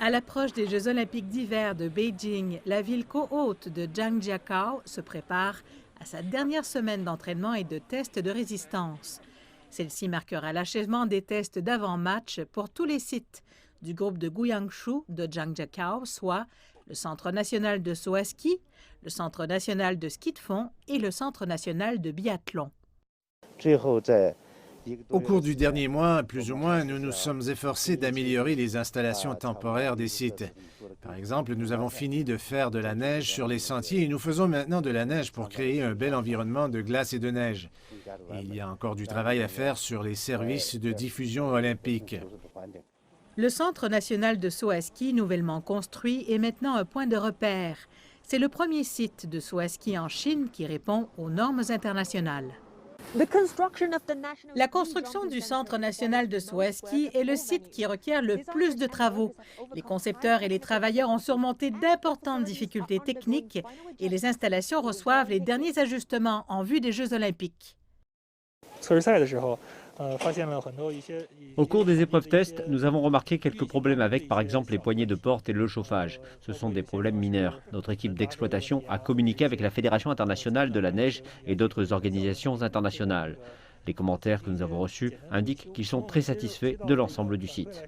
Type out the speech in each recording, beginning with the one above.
À l'approche des Jeux olympiques d'hiver de Beijing, la ville co-hôte de Zhangjiakou se prépare à sa dernière semaine d'entraînement et de tests de résistance. Celle-ci marquera l'achèvement des tests d'avant-match pour tous les sites du groupe de Guyangshu de Zhangjiakou, soit le Centre national de saut à ski, le Centre national de ski de fond et le Centre national de biathlon. Au cours du dernier mois, plus ou moins, nous nous sommes efforcés d'améliorer les installations temporaires des sites. Par exemple, nous avons fini de faire de la neige sur les sentiers et nous faisons maintenant de la neige pour créer un bel environnement de glace et de neige. Et il y a encore du travail à faire sur les services de diffusion olympique. Le Centre national de saut à ski, nouvellement construit, est maintenant un point de repère. C'est le premier site de saut à ski en Chine qui répond aux normes internationales. La construction du Centre national de saut à ski est le site qui requiert le plus de travaux. Les concepteurs et les travailleurs ont surmonté d'importantes difficultés techniques et les installations reçoivent les derniers ajustements en vue des Jeux olympiques. Au cours des épreuves tests, nous avons remarqué quelques problèmes avec, par exemple, les poignées de porte et le chauffage. Ce sont des problèmes mineurs. Notre équipe d'exploitation a communiqué avec la Fédération internationale de la neige et d'autres organisations internationales. Les commentaires que nous avons reçus indiquent qu'ils sont très satisfaits de l'ensemble du site.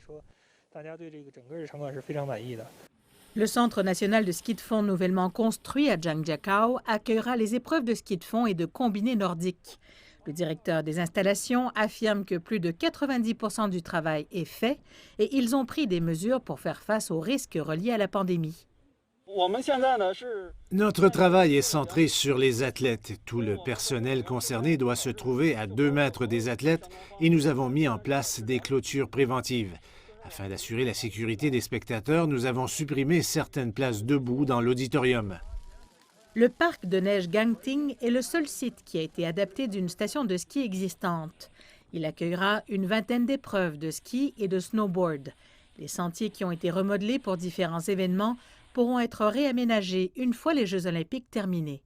Le Centre national de ski de fond nouvellement construit à Zhangjiakou accueillera les épreuves de ski de fond et de combiné nordique. Le directeur des installations affirme que plus de 90% du travail est fait et ils ont pris des mesures pour faire face aux risques reliés à la pandémie. Notre travail est centré sur les athlètes. Tout le personnel concerné doit se trouver à 2 mètres des athlètes et nous avons mis en place des clôtures préventives. Afin d'assurer la sécurité des spectateurs, nous avons supprimé certaines places debout dans l'auditorium. Le parc de neige Gangting est le seul site qui a été adapté d'une station de ski existante. Il accueillera une vingtaine d'épreuves de ski et de snowboard. Les sentiers qui ont été remodelés pour différents événements pourront être réaménagés une fois les Jeux olympiques terminés.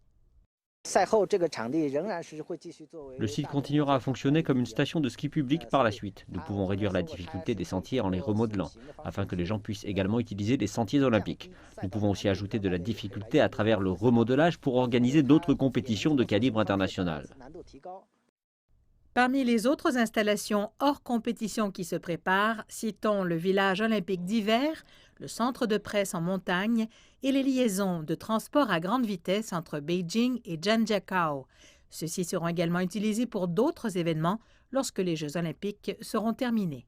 Le site continuera à fonctionner comme une station de ski publique par la suite. Nous pouvons réduire la difficulté des sentiers en les remodelant, afin que les gens puissent également utiliser les sentiers olympiques. Nous pouvons aussi ajouter de la difficulté à travers le remodelage pour organiser d'autres compétitions de calibre international. Parmi les autres installations hors compétition qui se préparent, citons le village olympique d'hiver, le centre de presse en montagne et les liaisons de transport à grande vitesse entre Beijing et Zhangjiakou. Ceux-ci seront également utilisés pour d'autres événements lorsque les Jeux olympiques seront terminés.